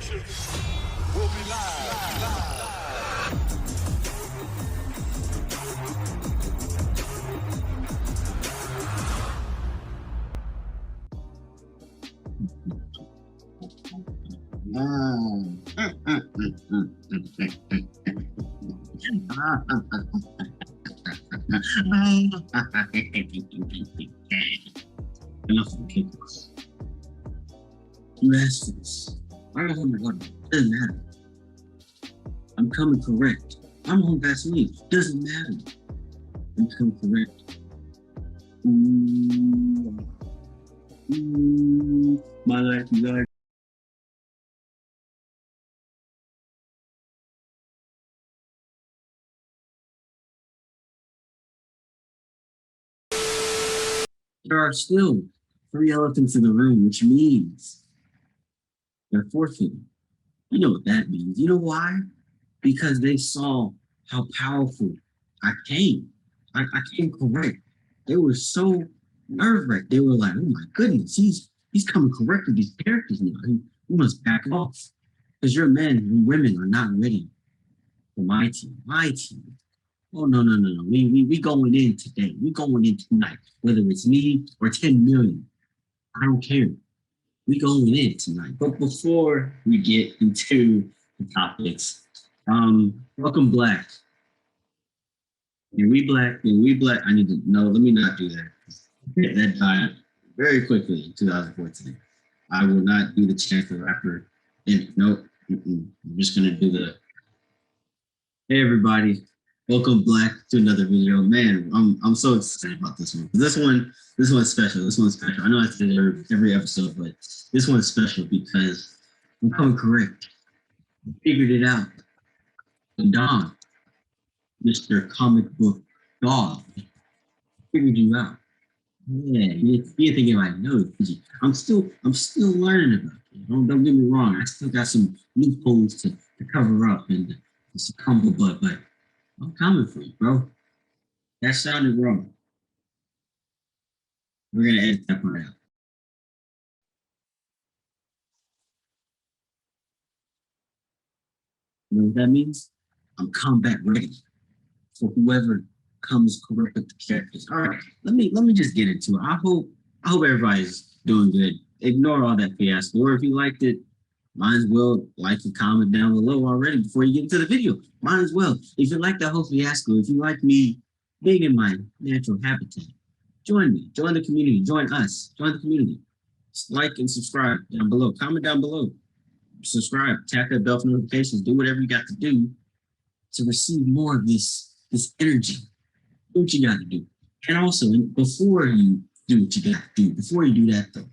will be live. Enough of the kickers. You asked for this. I don't know what my God. Doesn't matter. I'm coming correct. I'm on Vaseline. Doesn't matter. I'm coming correct. My life, you guys. There are still 3 elephants in the room, which means they're forfeiting. You know what that means. You know why? Because they saw how powerful I came. I came correct. They were so nerve-wracked. They were like, oh my goodness, he's coming correct with these characters now. He must back off. Because your men and women are not ready for my team. My team. Oh, no. We going in today. We going in tonight. Whether it's me or 10 million. I don't care. We going in tonight. But before we get into the topics, welcome Black. And we Black. I need to know. Let me not do that. That died very quickly in 2014. I will not be the chant the rapper. And nope. I'm just gonna do the. Hey everybody, welcome Black to another video. Man, I'm so excited about this one. This one's special. This one's special. I know I say it every episode, but this one's special because I'm coming correct. I figured it out. Don, Mr. Comic Book Dog, figured you out. Yeah, you're thinking like, no, I'm still learning about it. Don't get me wrong. I still got some loopholes to cover up and to succumb, but I'm coming for you, bro. That sounded wrong. We're gonna edit that part out. You know what that means? I'm combat ready for whoever comes correct with the characters. All right, let me just get into it. I hope everybody's doing good. Ignore all that fiasco. Or if you liked it, might as well like and comment down below already before you get into the video. Might as well. If you like that whole fiasco, if you like me being in my natural habitat, join me. Join the community. Join us. Join the community. Just like and subscribe down below. Comment down below. Subscribe. Tap that bell for notifications. Do whatever you got to do to receive more of this energy. Do what you got to do. And also, before you do what you got to do, before you do that though,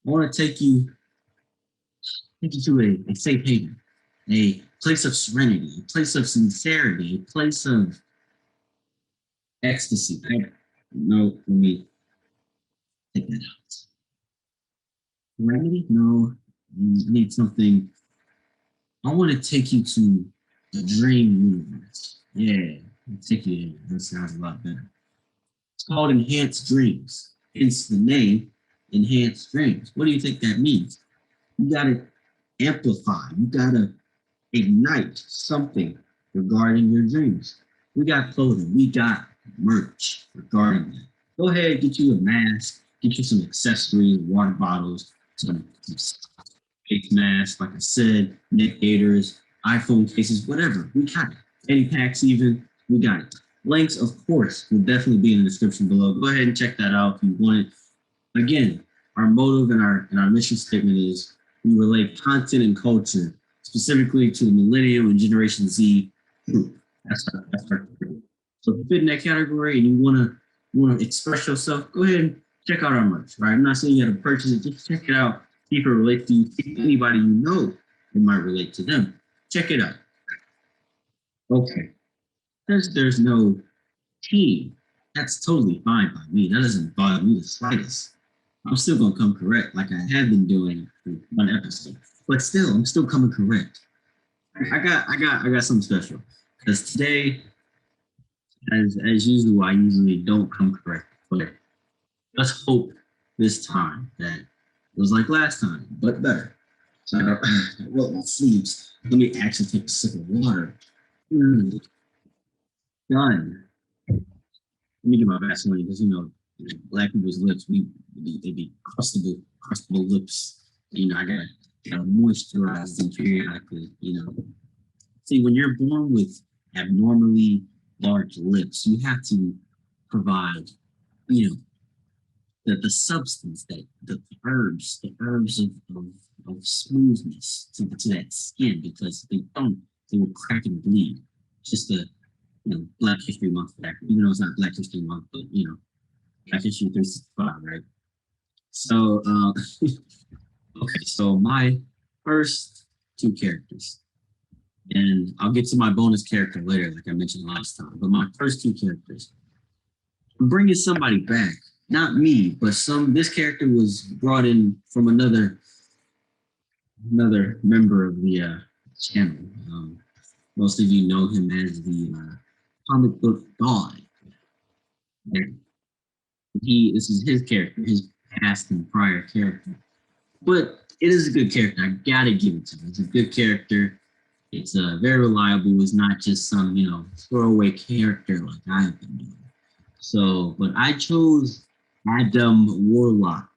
I want to take you to a safe haven, a place of serenity, a place of sincerity, a place of ecstasy. No, let me take that out. Serenity? No, I need something. I want to take you to the dream universe. Yeah, I'll take you there. That sounds a lot better. It's called Enhanced Dreams. Hence the name, Enhanced Dreams. What do you think that means? You got to amplify. You got to ignite something regarding your dreams. We got clothing. We got merch regarding that. Go ahead, get you a mask, get you some accessories, water bottles, some face masks, like I said, neck gaiters, iPhone cases, whatever. We got it. Any packs even, we got it. Links, of course, will definitely be in the description below. Go ahead and check that out if you want it. Again, our motive and our mission statement is we relate content and culture specifically to the Millennial and Generation Z group. That's our group. So if you fit in that category and you wanna express yourself, go ahead and check out our merch. Right? I'm not saying you have to purchase it, just check it out. See if it relates to you. See if anybody you know it might relate to them. Check it out. Okay. There's no team. That's totally fine by me. That doesn't bother me the slightest. I'm still gonna come correct like I have been doing for one episode. But still, I'm still coming correct. I got something special. Because today, as usual, I usually don't come correct. But let's hope this time that it was like last time, but better. So I roll my sleeves. Let me actually take a sip of water. Mm, done. Let me get my Vaseline because black people's lips, they be crustable lips. I gotta moisturize them periodically. See, when you're born with abnormally large lips, you have to provide, you know, the substance that the herbs of smoothness to that skin because they don't, they will crack and bleed. Just a Black History Month fact, even though it's not Black History Month, but Black History 365, right? So, okay, so my first two characters, and I'll get to my bonus character later, like I mentioned last time. But my first two characters, I'm bringing somebody back, not me, but this character was brought in from another member of the channel. Most of you know him as the comic book god. This is his character, his past and prior character. But it is a good character. I gotta give it to him. It's a good character. It's very reliable. It's not just some, throwaway character like I've been doing. So, but I chose Adam Warlock.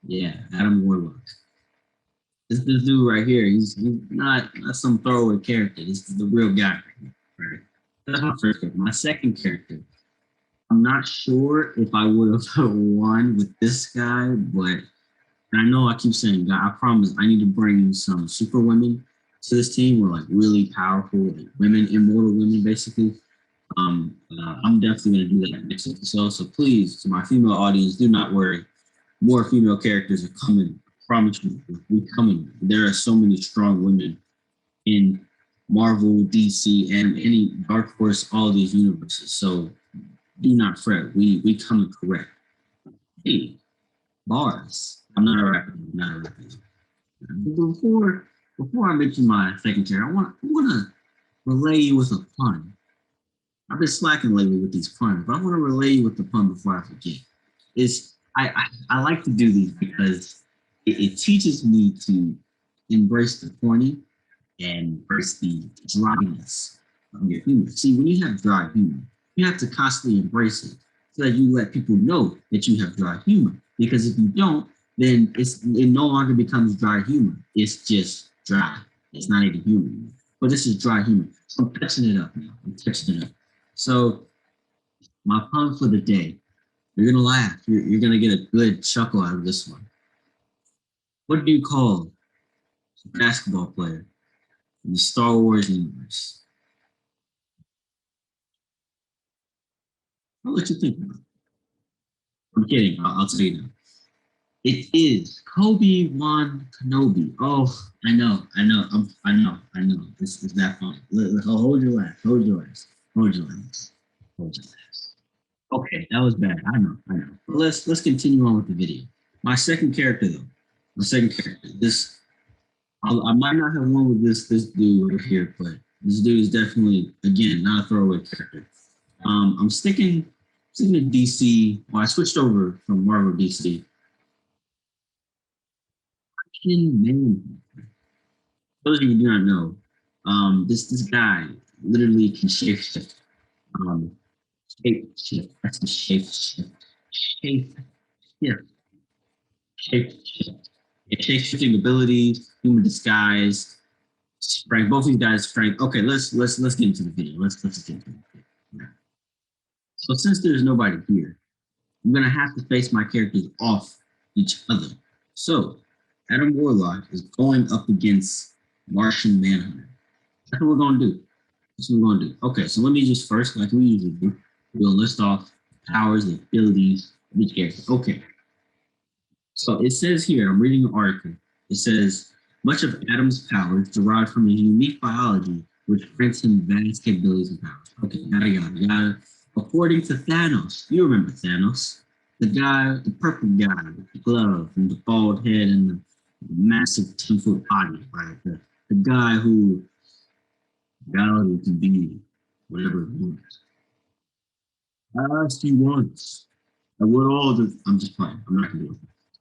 Yeah, Adam Warlock. This dude right here. He's not some throwaway character. This is the real guy. Right? That's my first character. My second character. I'm not sure if I would have won with this guy, but I know I keep saying, God, I promise I need to bring some super women to this team. We're like really powerful, like women, immortal women, basically. I'm definitely going to do that next episode. So please, to my female audience, do not worry. More female characters are coming. I promise you, we're coming. There are so many strong women in Marvel, DC, and any Dark Horse, all of these universes. So do not fret. We coming correct. Hey, bars. I'm not a rapper. I'm not a rapper. Before I mention my second chair, I want to relay you with a pun. I've been slacking lately with these puns, but I want to relay you with the pun before I forget. I like to do these because it teaches me to embrace the corny and embrace the dryness of your humor. See, when you have dry humor, you have to constantly embrace it so that you let people know that you have dry humor. Because if you don't, then it no longer becomes dry humor. It's just dry. It's not even humor. But this is dry humor. So I'm touching it up now. I'm touching it up. So my pun for the day. You're gonna laugh. You're gonna get a good chuckle out of this one. What do you call a basketball player in the Star Wars universe? I'll let you think about it. I'm kidding. I'll tell you now. It is Kobe-Wan Kenobi. Oh, I know. I know. This is that fun. Hold your laugh. Hold your laugh. Hold your laugh. Hold your laugh. Okay, that was bad. I know. But let's continue on with the video. My second character, though. My second character. I might not have won with this dude right here, but this dude is definitely, again, not a throwaway character. I'm sticking to DC. Well, I switched over from Marvel DC. Martian Manhunter. Those of you who do not know, this guy literally can shapeshift. Um, shapeshift. That's the shapeshift. Shape. Yeah. Shapeshift. Shape-shifting abilities, human disguise, strength. Both these guys strength. Okay, let's get into the video. Let's get into the video. So since there's nobody here, I'm gonna have to face my characters off each other. So Adam Warlock is going up against Martian Manhunter. That's what we're gonna do. That's what we're gonna do. Okay, so let me just first, like we usually do, we'll list off powers, the abilities of each character. Okay. So it says here, I'm reading an article. It says, much of Adam's powers derived from his unique biology, which grants him vast capabilities and powers. Okay, yada. According to Thanos, you remember Thanos, the guy, the purple guy with the glove and the bald head and the massive 10-foot body, right? The guy who reality can be whatever it wants. I asked you once. I would all the. I'm just playing. I'm not gonna do it.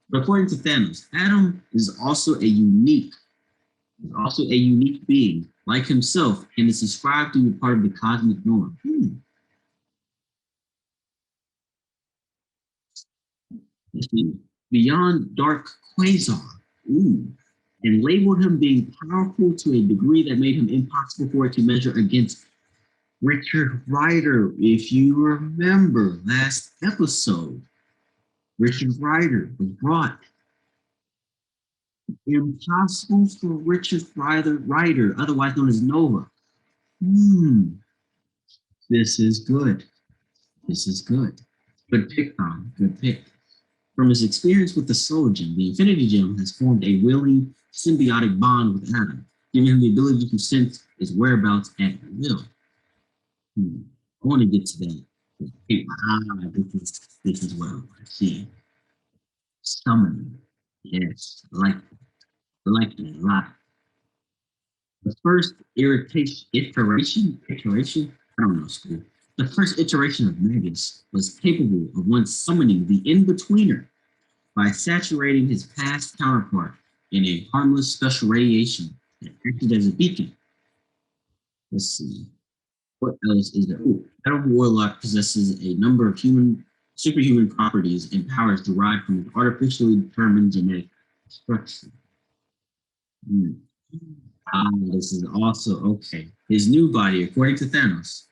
But according to Thanos, Adam is also a unique He's also a unique being, like himself, and is described to be part of the cosmic norm. Beyond dark quasar. Ooh. And labeled him being powerful to a degree that made him impossible for it to measure against Richard Ryder. If you remember last episode, Richard Ryder was brought. Impossible for Richard Ryder, otherwise known as Nova. This is good. This is good. Good pick, Tom. Good pick. From his experience with the Soul Gem, the Infinity Gem has formed a willing, symbiotic bond with Adam, giving him the ability to sense his whereabouts at will. I want to get to that. This is what I want to see. Summoning. Yes, I like it a lot. The first iteration, I don't know, school. The first iteration of Magus was capable of once summoning the in-betweener by saturating his past counterpart in a harmless special radiation that acted as a beacon. Let's see. What else is there? Oh, Adam Warlock possesses a number of superhuman properties and powers derived from his artificially determined genetic structure. Hmm. This is also okay. His new body, according to Thanos,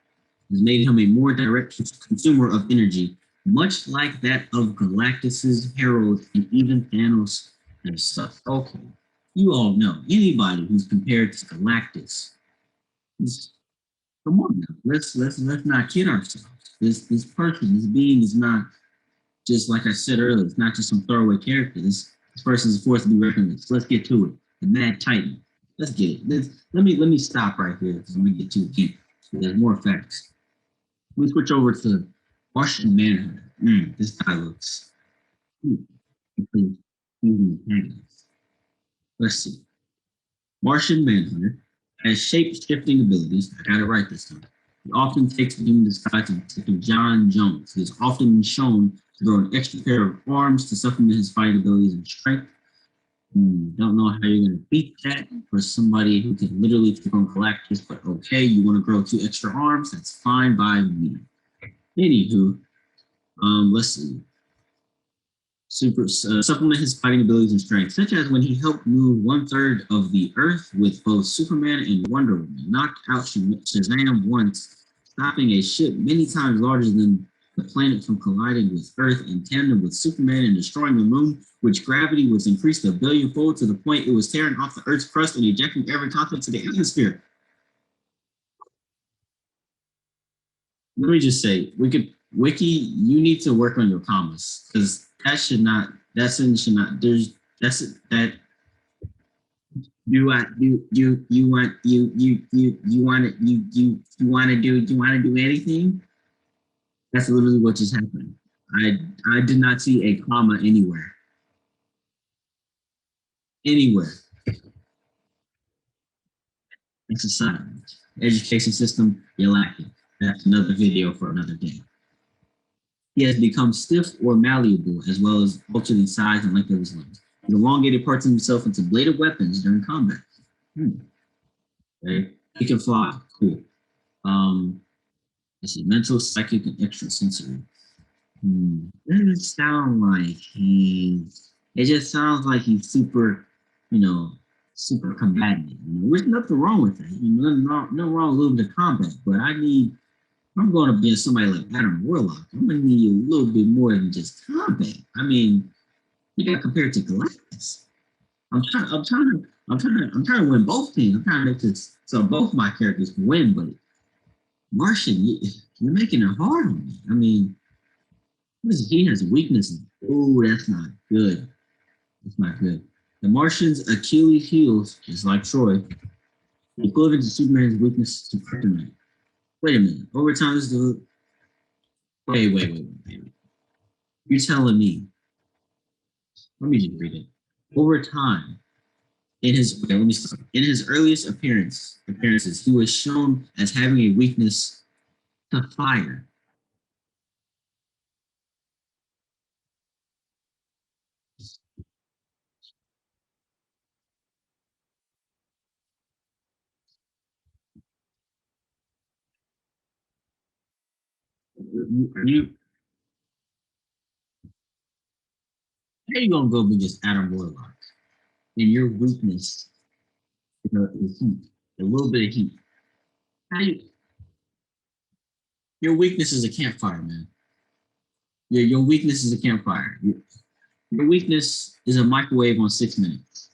has made him a more direct consumer of energy, much like that of Galactus's Herald and even Thanos himself. Okay, you all know anybody who's compared to Galactus. Come on now, let's not kid ourselves. This person, this being is not just like I said earlier. It's not just some throwaway character. This person is a force to be reckoned with. So let's get to it. The Mad Titan. Let's get it. Let me stop right here because I'm gonna get too deep. There's more facts. We switch over to Martian Manhunter. This guy looks. He Let's see. Martian Manhunter has shape-shifting abilities. I got it right this time. He often takes the human disguise of Detective John Jones. He is often shown to grow an extra pair of arms to supplement his fighting abilities and strength. Don't know how you're going to beat that for somebody who can literally take on Galactus, but okay, you want to grow 2 extra arms? That's fine by me. Anywho, let's see. Supplement his fighting abilities and strength, such as when he helped move 1/3 of the Earth with both Superman and Wonder Woman, knocked out Shazam once, stopping a ship many times larger than the planet from colliding with Earth in tandem with Superman and destroying the moon, which gravity was increased a billionfold to the point it was tearing off the Earth's crust and ejecting every continent to the atmosphere. Let me just say, Wiki, you need to work on your commas because that sentence should not, that's that you want you want you want to you want to do anything. That's literally what just happened. I did not see a comma anywhere. It's a sign. Education system, you're lacking. That's another video for another day. He has become stiff or malleable, as well as altered in size and length of his limbs. He elongated parts of himself into bladed weapons during combat. Okay. He can fly. Cool. Let's see, mental, psychic, and extrasensory. Doesn't sound like he's. It just sounds like he's super, super combative. There's nothing wrong with that. Nothing wrong with a little bit of combat, but I'm going to be somebody like Adam Warlock. I'm going to need a little bit more than just combat. I mean, you got to compare it to Galactus. I'm trying to win both teams. I'm trying to make this so both my characters can win, but Martian, you're making it hard on me. I mean, he has weaknesses. Oh, that's not good. That's not good. The Martian's Achilles heels, just like Troy, equivalent to Superman's weakness to kryptonite. Wait a minute. Over time, this dude. Wait. You're telling me. Let me just read it. Over time, in his earliest appearances, he was shown as having a weakness to fire. you how you gonna go against Adam Warlock? And your weakness, is heat, a little bit of heat. How you, your weakness is a campfire, man. Your weakness is a campfire. Your weakness is a microwave on 6 minutes.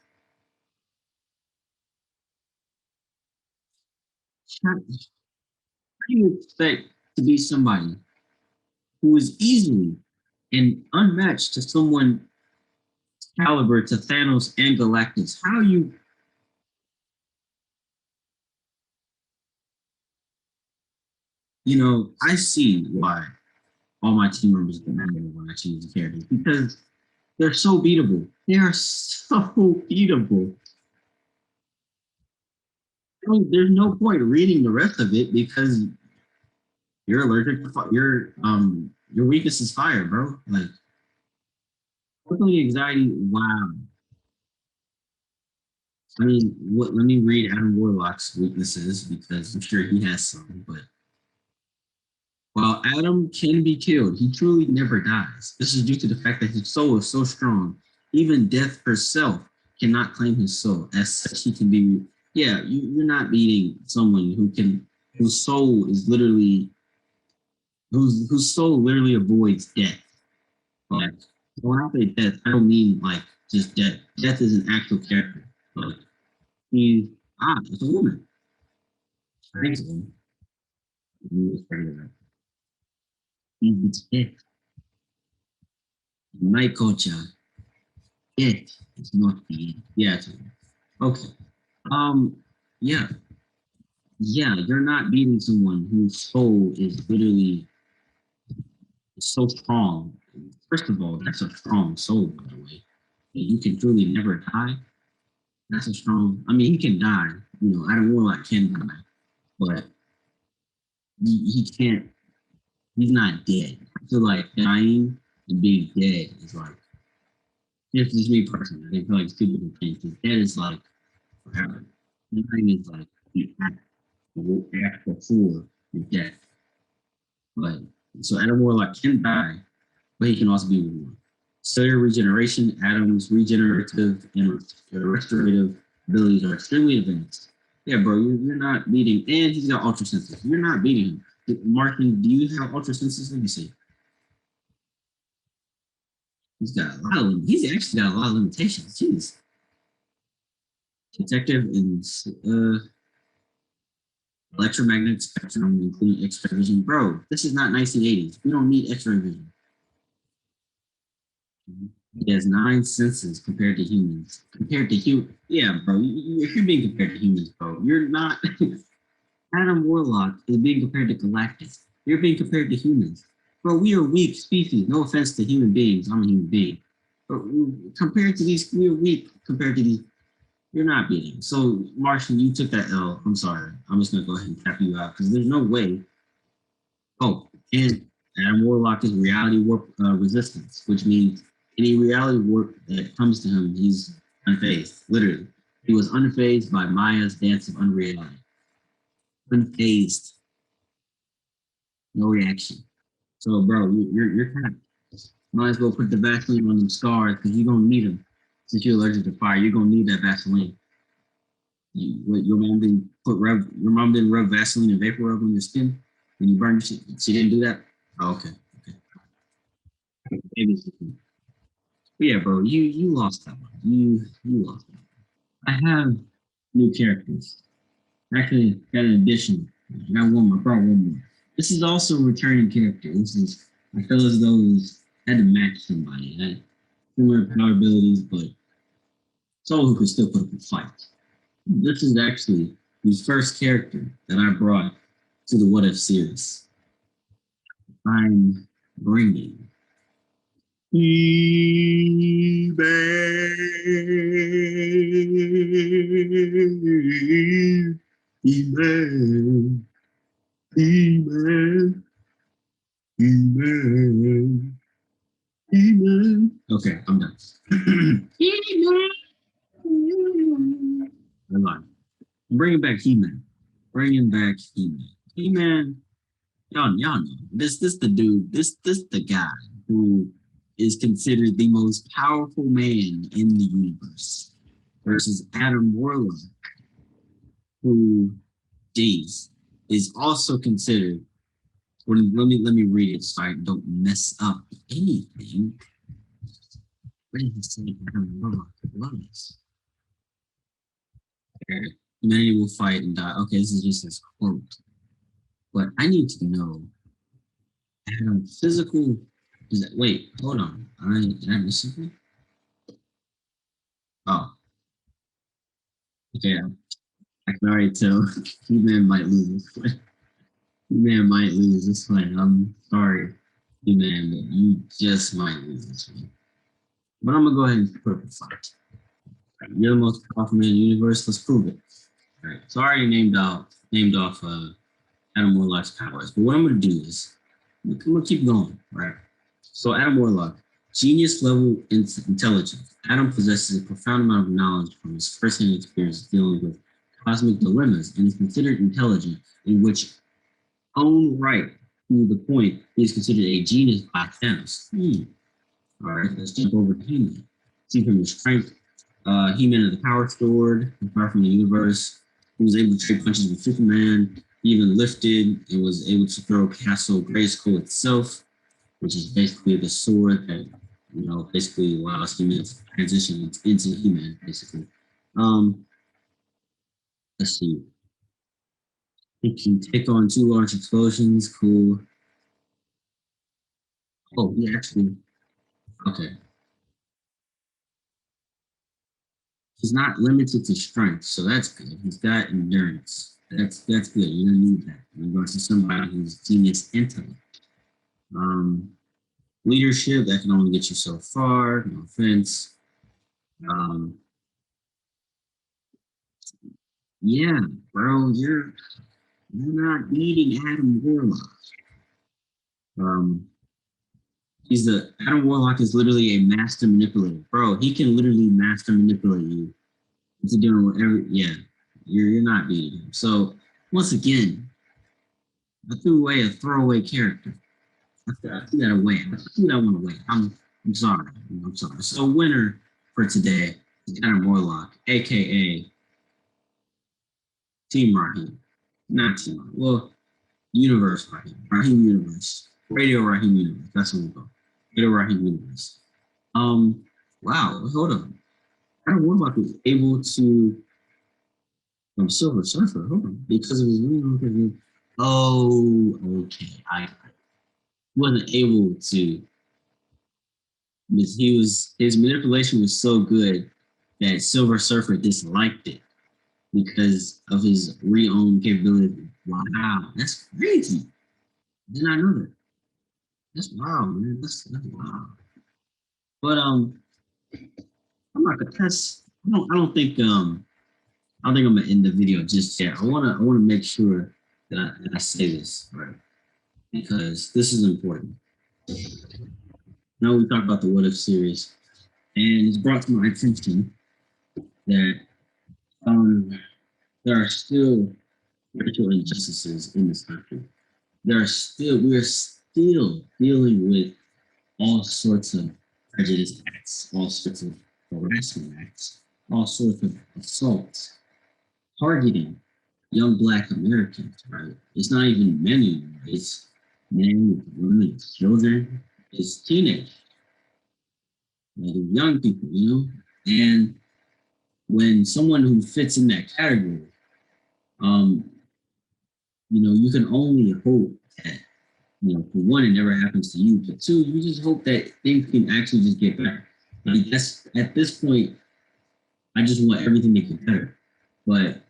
How do you expect to be somebody who is easily and unmatched to someone caliber to Thanos and Galactus? How you, I see why all my team members get mad when I choose the characters because they're so beatable. They are so beatable. There's no point reading the rest of it because you're allergic to fire. Your weakness is fire, bro. Like quickly anxiety. Wow. I mean, let me read Adam Warlock's weaknesses because I'm sure he has some. But while Adam can be killed, he truly never dies. This is due to the fact that his soul is so strong, even death herself cannot claim his soul. As such, he can be. Yeah, you're not beating someone whose soul is literally whose soul literally avoids death. Like when I say death, I don't mean like just death. Death is an actual character. Like he's it's a woman. I think it's a woman. It's death. In my culture, death is not the end. Yeah, it's a woman. Okay. Um, yeah. Yeah, you're not beating someone whose soul is literally so strong. First of all, that's a strong soul, by the way. You can truly never die. That's a strong. I mean, he can die. Adam Warlock can die, but he can't. He's not dead. I feel like dying and being dead is like. This is me personally. I feel like stupid things. Because dead is like forever. Dying is like the act before you're dead. But so Adam Warlock can die, but he can also be reborn. Cellular regeneration, Adam's regenerative and restorative abilities are extremely advanced. Yeah, bro, you're not beating, and he's got ultra senses. You're not beating him. Martin, do you have ultra senses? Let me see. He's got a lot of. He's actually got a lot of limitations. Jeez. Detective and electromagnetic spectrum, including X-ray vision. Bro, this is not 1980s. We don't need X-ray vision. He has 9 senses compared to humans. Compared to yeah, bro. If you're being compared to humans, bro, you're not. Adam Warlock is being compared to Galactus. You're being compared to humans, bro. We are weak species. No offense to human beings. I'm a human being, but compared to these, we're weak compared to these. You're not beating. So, Martian, you took that L. I'm sorry. I'm just gonna go ahead and tap you out because there's no way. Oh, and Adam Warlock is reality warp resistance, which means any reality warp that comes to him, he's unfazed. Literally, he was unfazed by Maya's dance of unreality. Unfazed, no reaction. So, bro, you're kind of might as well put the Vaseline on them scars because you're gonna need them. Since you're allergic to fire, you're gonna need that Vaseline. Your mom didn't your mom didn't rub Vaseline and vapor rub on your skin when you burned your shit. She didn't do that. Oh, okay. Maybe. But yeah, bro, you lost that one. You lost that. I have new characters. Actually, got an addition. I got one more. Bro, one more. This is also a returning character. This is I feel as though it had to match somebody. It had similar power abilities, but someone who could still put up a fight. This is actually the first character that I brought to the What If series. I'm bringing He-Man. He-Man. He-Man. He-Man. He-Man. Okay, I'm done. He-Man. I'm bringing back He-Man. Bringing back He-Man. He-Man y'all know this the dude. This the guy who is considered the most powerful man in the universe versus Adam Warlock, who, geez, is also considered. Let me read it so I don't mess up anything. What did he say? Adam Warlock was. Humanity will fight and die. Okay, this is just his quote. But I need to know Adam physical. Is that, wait, hold on. Did I miss something? Oh, okay. I can already tell you man might lose this one. You man might lose this one. I'm sorry, you man, but you just might lose this one. But I'm gonna go ahead and put up a fight. You're the most powerful man in the universe. Let's prove it. All right. So I already named off Adam Warlock's powers. But what I'm gonna do is I'm gonna keep going. Right. So Adam Warlock, genius level intelligence. Adam possesses a profound amount of knowledge from his first-hand experience dealing with cosmic dilemmas and is considered intelligent, in which own right to the point he is considered a genius by Thanos. All right, let's jump over to He-Man. See from his strength, He-Man of the Power Sword, apart from the universe. He was able to trade punches with Superman. He even lifted and was able to throw Castle Grayskull itself, which is basically the sword that basically allows He-Man to transition into He-Man, basically. Um, let's see. He can take on two large explosions. Cool. Oh, he actually. Okay. He's not limited to strength, so that's good. He's got endurance. That's good. You're gonna need that. You're going to somebody who's genius intellect. Um, leadership that can only get you so far. No offense. Um, yeah, bro, you're not beating Adam Warlock. Um, he's the Adam Warlock is literally a master manipulator, bro. He can literally master manipulate you into doing whatever. Yeah, you're not beating him. So once again, I threw away a throwaway character. I threw that away. I threw that one away. I'm sorry. I'm sorry. So winner for today is Adam Warlock, aka Team Raheem. Not Team Raheem. Well, Universe Raheem. Raheem Universe. Radio Raheem Universe. That's what we go. Radio Raheem Universe. Um, wow, hold on. Adam Warlock was able to from Silver Surfer, hold on, because of his oh, okay. I wasn't able to because his manipulation was so good that Silver Surfer disliked it because of his re-owned capability. Wow, that's crazy. Did not know that. That's wild, man. That's wild. But I'm not gonna test. I don't think I'm gonna end the video just yet. I wanna make sure that I say this right because this is important. Now we talked about the What If series, and it's brought to my attention that um, there are still racial injustices in this country. We are still dealing with all sorts of prejudice acts, all sorts of harassment acts, all sorts of assaults, targeting young Black Americans. Right? It's not even men anymore. It's men, women, it's children, it's teenagers, young people. And when someone who fits in that category, um, you can only hope that, for one, it never happens to you, but two, you just hope that things can actually just get better. Like that's at this point, I just want everything to get better. But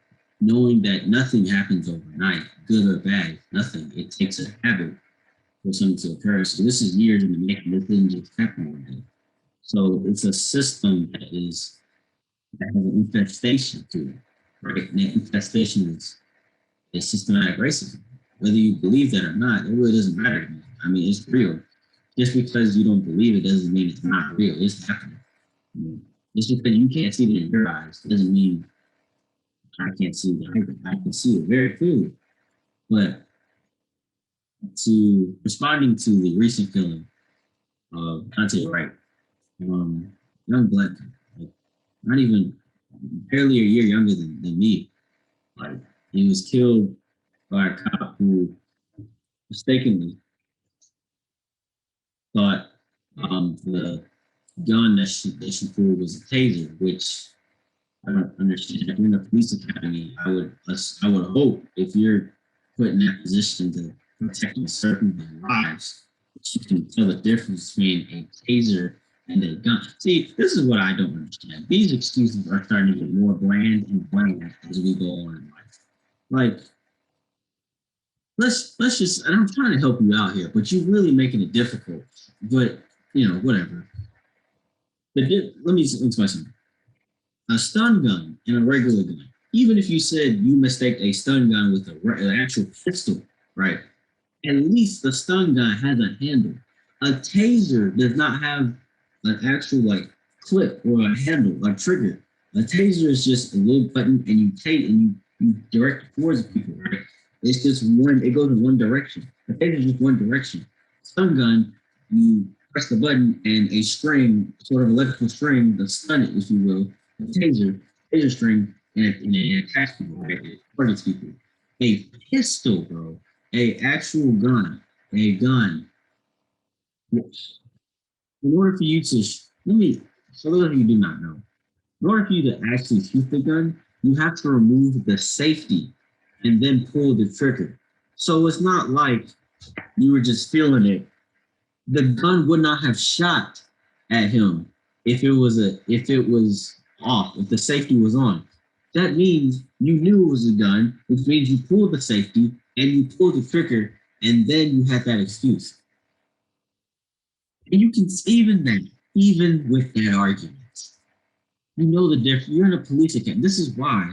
knowing that nothing happens overnight, good or bad, nothing. It takes a habit for something to occur. So this is years in the making. This didn't just happen one day. So it's a system that has an infestation to it, right? And that infestation is systematic racism. Whether you believe that or not, it really doesn't matter to me. I mean, it's real. Just because you don't believe it doesn't mean it's not real. It's happening. Just because you can't see it in your eyes doesn't mean I can't see it either. I can see it very clearly. But to responding to the recent killing of Daunte Wright, young black, like not even barely a year younger than me. Like he was killed by a cop who mistakenly thought the gun that she pulled was a taser, which I don't understand. If you're in a police academy, I would hope if you're put in that position to protect and serve their lives, that you can tell the difference between a taser and a gun. See, this is what I don't understand. These excuses are starting to get more bland and bland as we go on in life. Like, let's just, and I'm trying to help you out here, but you're really making it difficult. But whatever. Let me explain something. A stun gun and a regular gun. Even if you said you mistake a stun gun with an actual pistol, right? At least the stun gun has a handle. A taser does not have an actual like clip or a handle, like trigger. A taser is just a little button and you take and you direct it towards people, right? It's just one, it goes in one direction. A taser is just one direction. Stun gun, you press the button and a string, sort of electrical string, to stun it, if you will, a taser string, and it attacks people, right? It targets people. A pistol, bro, a actual gun, a gun. In order for you to, let me, so those of you who do not know, in order for you to actually shoot the gun, you have to remove the safety and then pull the trigger. So it's not like you were just feeling it. The gun would not have shot at him if it was off, if the safety was on. That means you knew it was a gun, which means you pulled the safety and you pulled the trigger, and then you had that excuse. And you can even with that argument, you know the difference. You're in a police account. This is why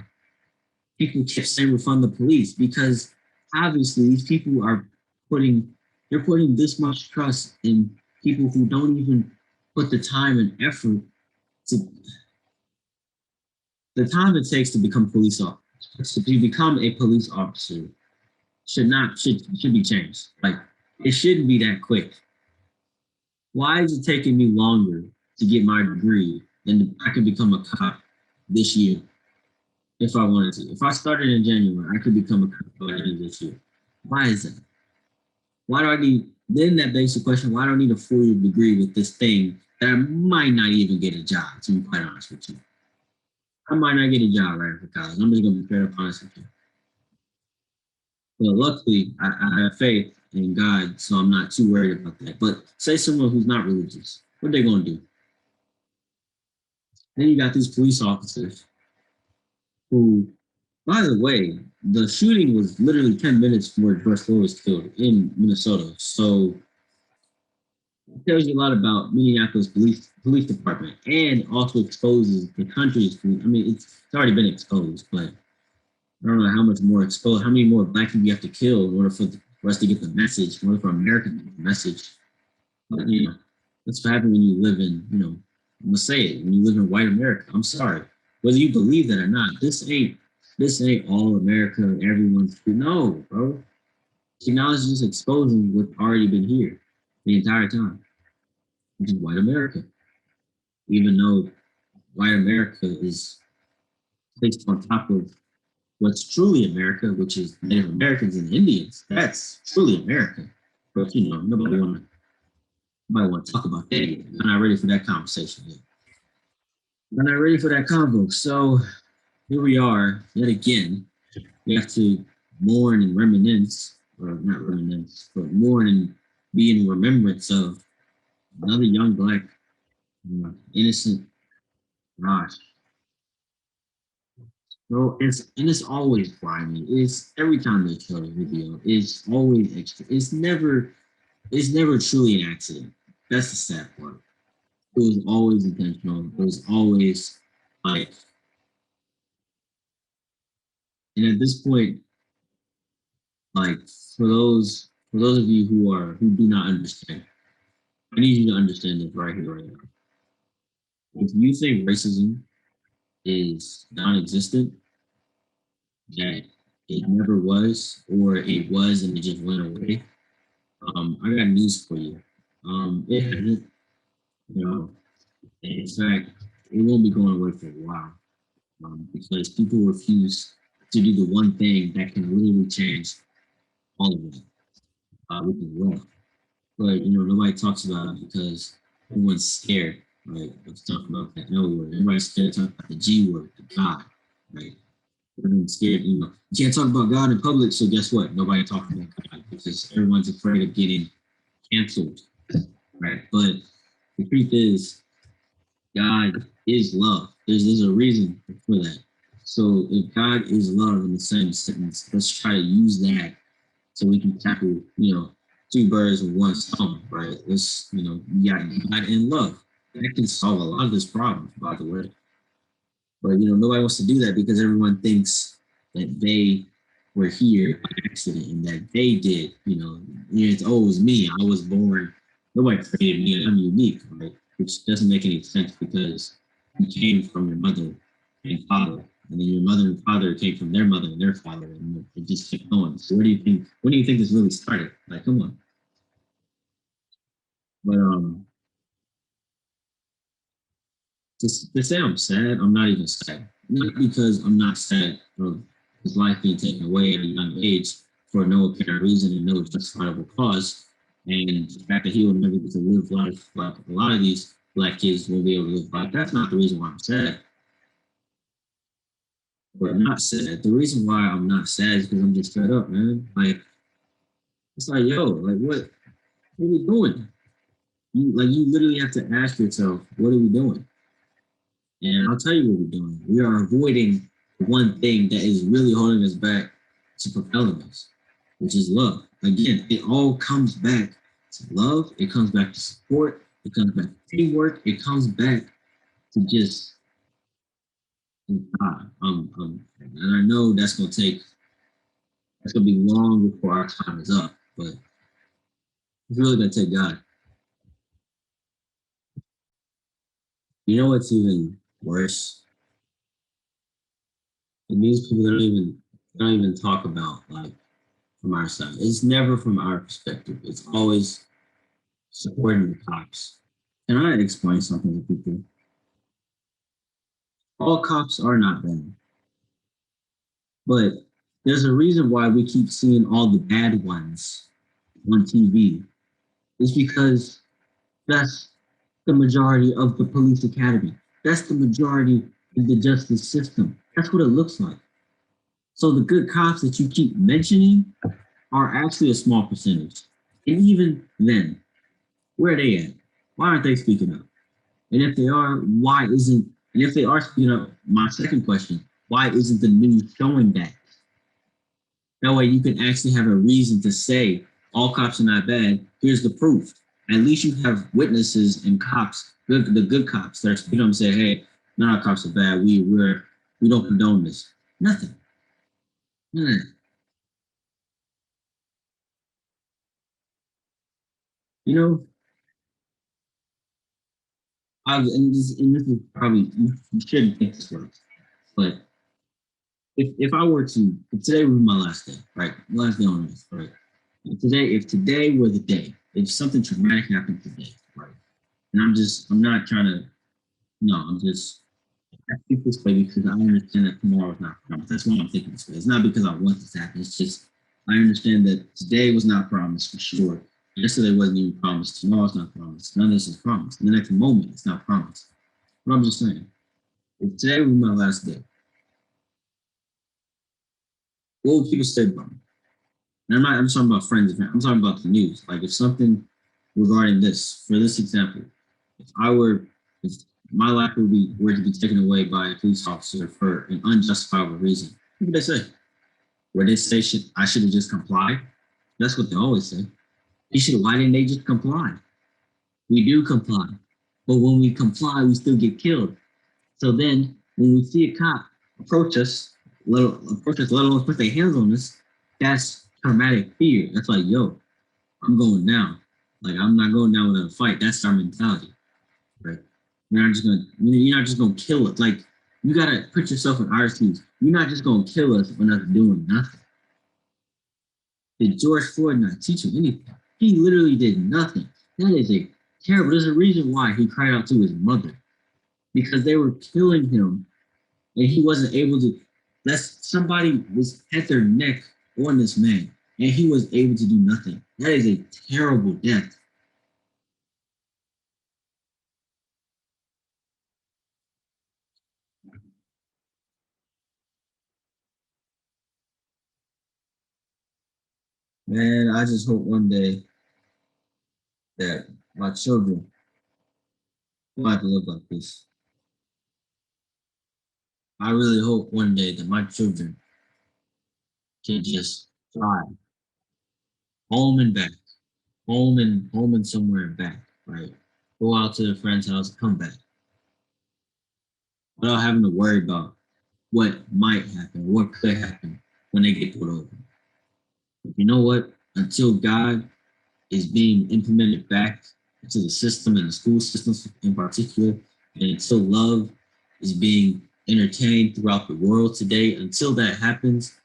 people keep saying refund the police, because obviously these people are putting you're putting this much trust in people who don't even put the time and effort to the time it takes to become police officers. To become a police officer should be changed. Like it shouldn't be that quick. Why is it taking me longer to get my degree than I can become a cop this year if I wanted to? If I started in January, I could become a cop by the end of this year. Why is that? Why do I need? Then that begs the question: why do I need a 4-year degree with this thing that I might not even get a job? To be quite honest with you, I might not get a job right after college. I'm just gonna be straight up honest with you. But luckily, I have faith in God, so I'm not too worried about that. But say someone who's not religious, what are they gonna do? Then you got these police officers who, by the way, the shooting was literally 10 minutes before George Floyd was killed in Minnesota. So it tells you a lot about Minneapolis police department, and also exposes the country's police. I mean, it's already been exposed, but I don't know how much more exposed, how many more black people you have to kill in order for us to get the message, in order for America to get the message. But, that's what happens when you live in, I'm gonna say it, when you live in white America. I'm sorry, whether you believe that or not. This ain't all America. Everyone's no, bro. Technology is just exposing what's already been here the entire time, which is white America. Even though white America is placed on top of what's truly America, which is Native Americans and Indians. That's truly America. But nobody want to talk about that yet. I'm not ready for that conversation yet. I'm not ready for that convo. So here we are yet again. We have to mourn and reminisce, or not reminisce, but mourn and be in remembrance of another young black, innocent Raj. So it's always grimy. It's every time they show the video, it's always extra. It's never truly an accident. That's the sad part. It was always intentional. It was always like, and at this point, like for those of you who do not understand, I need you to understand this right here, right now. If you think racism is non-existent, that it never was, or it was and it just went away, I got news for you. It hasn't, you know, in fact, it won't be going away for a while because people refuse to do the one thing that can really change all of it, which is love. But nobody talks about it because everyone's scared, right? Let's talk about that L word. Everybody's scared to talk about the G word, the God, right? Everyone's scared, you can't talk about God in public, so guess what? Nobody talks about God because everyone's afraid of getting canceled, right? But the truth is, God is love. There's a reason for that. So if God is love in the same sentence, let's try to use that so we can tackle, two birds with one stone, right? Let's, we got God and love. That can solve a lot of this problem, by the way. But nobody wants to do that because everyone thinks that they were here by accident and that they did, it's always me. I was born. Nobody created me. I'm unique, right? Which doesn't make any sense because you came from your mother and father, and then your mother and father came from their mother and their father, and it just kept going. So where do you think? When do you think this really started? Like, come on. But to say I'm sad, I'm not even sad. Not because I'm not sad of his life being taken away at a young age for no apparent reason and no justifiable cause. And the fact that he will never get to live life like a lot of these black kids will be able to live life. That's not the reason why I'm sad. But I'm not sad. The reason why I'm not sad is because I'm just fed up, man. Like, it's like, yo, like what are we doing? You literally have to ask yourself, what are we doing? And I'll tell you what we're doing. We are avoiding one thing that is really holding us back to propelling us, which is love. Again, it all comes back to love. It comes back to support. It comes back to teamwork. It comes back to just God. And I know that's gonna be long before our time is up, but it's really gonna take God. You know what's even worse? It means people don't even talk about like from our side. It's never from our perspective. It's always supporting the cops. Can I explain something to people? All cops are not bad, but there's a reason why we keep seeing all the bad ones on TV. It's because that's the majority of the police academy. That's the majority of the justice system. That's what it looks like. So the good cops that you keep mentioning are actually a small percentage. And even then, where are they at? Why aren't they speaking up? And if they are, why isn't, and if they are speaking up, my second question, why isn't the news showing that? That way you can actually have a reason to say all cops are not bad. Here's the proof. At least you have witnesses and cops, the good cops that are speaking up and say, hey, none of our cops are bad. We don't condone this. Nothing. None of that. You know, and this is probably you shouldn't think this way, but if I were to, if today was my last day, right? Last day on earth, right? If today were the day, if something traumatic happened today, right? And I'm not trying to, no, I think this way because I understand that tomorrow is not promised. That's why I'm thinking this way. It's not because I want this to happen. It's just, I understand that today was not promised for sure. Yesterday wasn't even promised. Tomorrow's not promised. None of this is promised. In the next moment, it's not promised. But I'm just saying, if today was my last day, what would people say about me? And I'm talking about friends. I'm talking about the news. Like if something regarding this, for this example, if I were, if my life were to be taken away by a police officer for an unjustifiable reason, what would they say? Where they say I should have just complied? That's what they always say. Why didn't they just comply? We do comply, but when we comply, we still get killed. So then, when we see a cop let alone put their hands on us, that's traumatic fear. That's like, yo, I'm going down. Like I'm not going down without a fight. That's our mentality, right? You're not just gonna kill us. Like you gotta put yourself in our shoes. You're not just gonna kill us for us doing nothing. Did George Floyd not teach you anything? He literally did nothing. That is a terrible. There's a reason why he cried out to his mother because they were killing him and he wasn't able to. That's somebody was had their neck on this man and he was able to do nothing. That is a terrible death. Man, I just hope one day that my children will have to look like this. I really hope one day that my children can just fly home and back, home and somewhere and back, right? Go out to a friend's house, come back without having to worry about what might happen, what could happen when they get pulled over. But you know what? Until God is being implemented back into the system and the school systems in particular, and until love is being entertained throughout the world today, until that happens,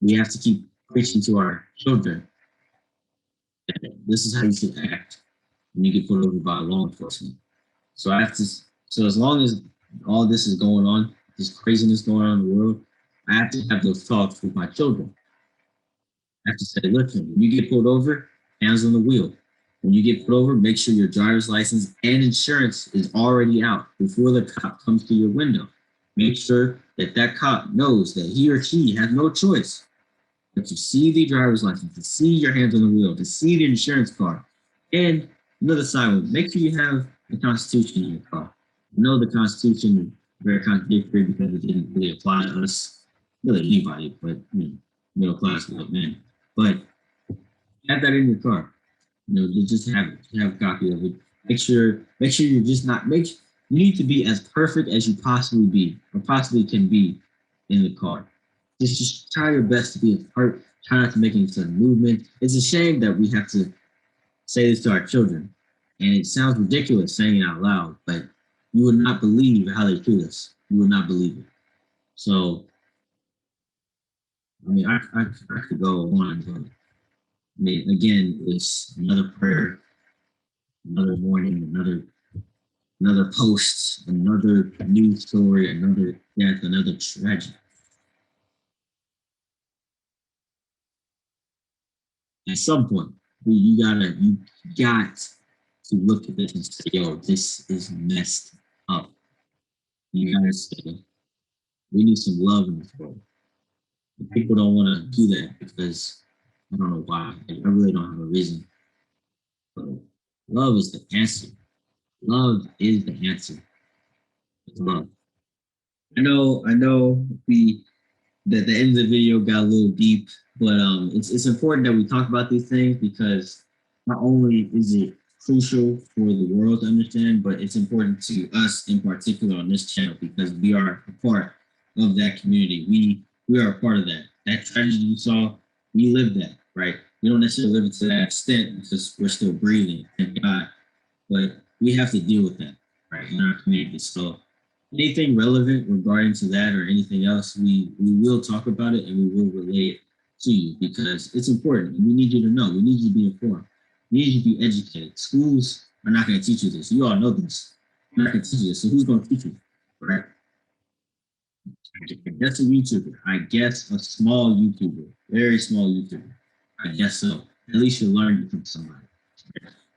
we have to keep preaching to our children that this is how you should act when you get pulled over by law enforcement. So I have to. So as long as all this is going on, this craziness going on in the world, I have to have those talks with my children. I have to say, listen, when you get pulled over, hands on the wheel. When you get pulled over, make sure your driver's license and insurance is already out before the cop comes to your window. Make sure that that cop knows that he or she has no choice but to see the driver's license, to see your hands on the wheel, to see the insurance card. And another side one, make sure you have the Constitution in your car. Know the Constitution is very contradictory because it didn't really apply to us, really anybody, but middle class white men. But have that in your car. Just have a copy of it. Make sure you're just not make. You need to be as perfect as you possibly be or possibly can be in the car. Just try your best to be as perfect. Try not to make any sudden movement. It's a shame that we have to say this to our children, and it sounds ridiculous saying it out loud, but you would not believe how they treat us. You would not believe it. So, I mean, I could go on, but I mean, again, it's another prayer, another morning, another post, another news story, another death, another tragedy. At some point, you got to look at this and say, yo, this is messed up. You gotta say, we need some love in this world. People don't want to do that because I don't know why. I really don't have a reason. But love is the answer. Love is the answer. It's love. I know the end of the video got a little deep, but it's important that we talk about these things because not only is it crucial for the world to understand, but it's important to us in particular on this channel because we are a part of that community. We are a part of that. That tragedy you saw, we live that, right? We don't necessarily live it to that extent because we're still breathing, thank God. But we have to deal with that, right, in our community. So anything relevant regarding to that or anything else, we will talk about it and we will relay it to you because it's important. We need you to know. We need you to be informed. We need you to be educated. Schools are not going to teach you this. You all know this. They're not going to teach you this. So who's going to teach you? Right? I guess a YouTuber. I guess a small YouTuber. Very small YouTuber. I guess so. At least you're learning from somebody.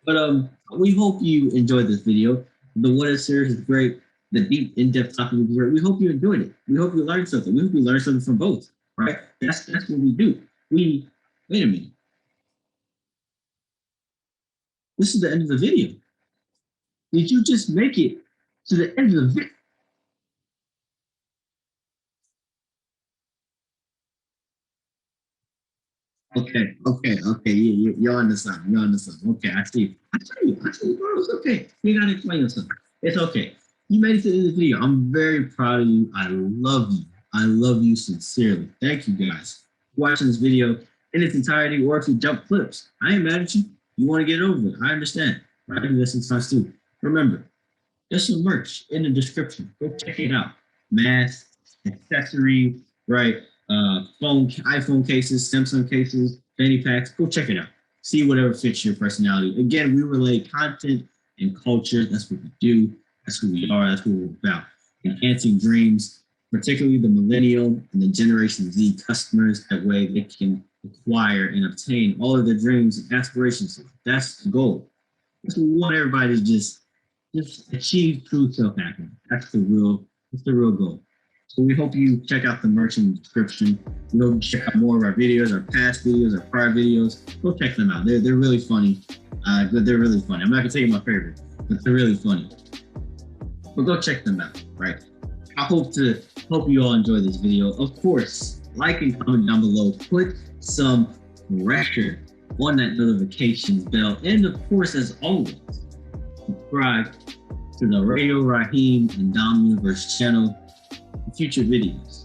But we hope you enjoyed this video. The What If series is great. The deep, in-depth topic was great. We hope you enjoyed it. We hope you learned something. We hope you learned something from both. Right? That's what we do. We wait a minute. This is the end of the video. Did you just make it to the end of the video? Okay. You're on the sun. You're on the sun. Okay, I see. I tell you, bro, it's okay. You gotta explain yourself. It's okay. You made it to the end of the video. I'm very proud of you. I love you. I love you sincerely. Thank you guys for watching this video in its entirety, or if you jump clips. I ain't mad at you. You want to get over it. I understand. I do this sometimes too. Remember, there's some merch in the description. Go check it out. Mask, accessory, right? IPhone cases, Samsung cases, fanny packs. Go check it out. see whatever fits your personality. Again, we relay content and culture. That's what we do. That's who we are. That's what we're about. Enhancing dreams, particularly the millennial and the Generation Z customers. That way they can acquire and obtain all of their dreams and aspirations. That's the goal. That's what we want everybody to just achieve true self-happiness. That's the real goal. So we hope you check out the merch in the description. We hope you check out more of our videos, our past videos, our prior videos. Go check them out. They're really funny. They're really funny. I'm not gonna say my favorite, but they're really funny. But go check them out, right? I hope you all enjoy this video. Of course, like and comment down below. Put some pressure on that notifications bell. And of course, as always, subscribe to the Radio Raheem and Dom Universe channel for future videos.